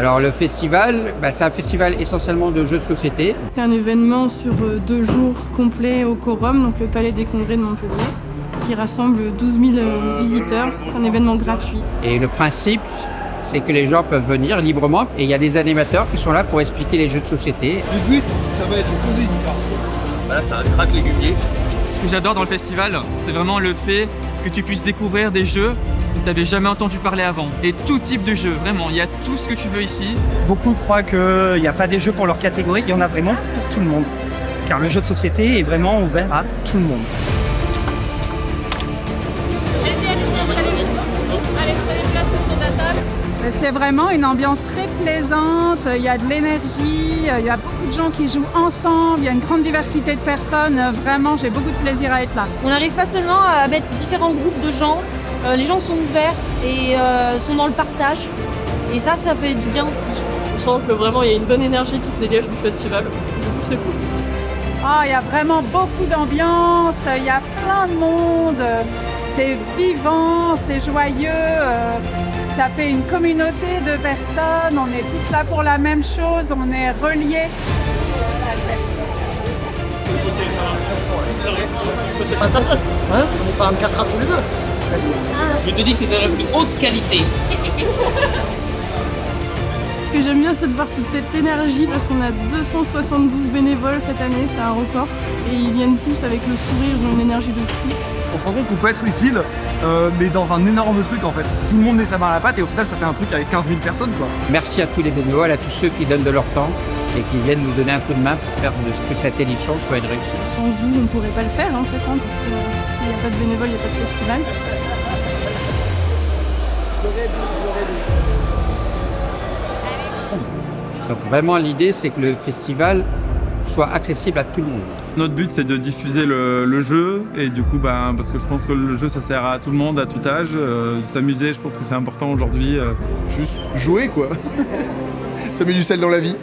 Alors le festival, c'est un festival essentiellement de jeux de société. C'est un événement sur 2 jours complets au Quorum, donc le Palais des Congrès de Montpellier, qui rassemble 12 000 visiteurs. C'est un événement gratuit. Et le principe, c'est que les gens peuvent venir librement et il y a des animateurs qui sont là pour expliquer les jeux de société. Le but, ça va être de poser une carte. Voilà, c'est un crack légumier. Ce que j'adore dans le festival, c'est vraiment le fait que tu puisses découvrir des jeux que tu n'avais jamais entendu parler avant. Et tout type de jeux, vraiment, il y a tout ce que tu veux ici. Beaucoup croient qu'il n'y a pas des jeux pour leur catégorie, il y en a vraiment pour tout le monde. Car le jeu de société est vraiment ouvert à tout le monde. Allez, prenez place autour de la table. C'est vraiment une ambiance très plaisante, il y a de l'énergie, il y a beaucoup de gens qui jouent ensemble, il y a une grande diversité de personnes, vraiment j'ai beaucoup de plaisir à être là. On arrive facilement à mettre différents groupes de gens, les gens sont ouverts et sont dans le partage. Et ça fait du bien aussi. On sent que vraiment il y a une bonne énergie qui se dégage du festival, du coup c'est cool. Ah, il y a vraiment beaucoup d'ambiance, il y a plein de monde, c'est vivant, c'est joyeux. Ça fait une communauté de personnes, on est tous là pour la même chose, on est reliés. Hein? On est pas un 4 à tous les deux. Je te dis que c'est de la plus haute qualité. Ce que j'aime bien, c'est de voir toute cette énergie, parce qu'on a 272 bénévoles cette année, c'est un record. Et ils viennent tous avec le sourire, ils ont une énergie de fou. On se rend compte qu'on peut être utile, mais dans un énorme truc en fait. Tout le monde met sa main à la pâte et au final ça fait un truc avec 15 000 personnes quoi. Merci à tous les bénévoles, à tous ceux qui donnent de leur temps et qui viennent nous donner un coup de main pour faire que cette édition soit une réussite. Sans vous, on ne pourrait pas le faire en fait, parce que s'il n'y a pas de bénévoles, il n'y a pas de festival. Donc vraiment l'idée c'est que le festival soit accessible à tout le monde. Notre but c'est de diffuser le jeu et du coup parce que je pense que le jeu ça sert à tout le monde, à tout âge, s'amuser je pense que c'est important aujourd'hui. Juste jouer quoi. Ça met du sel dans la vie.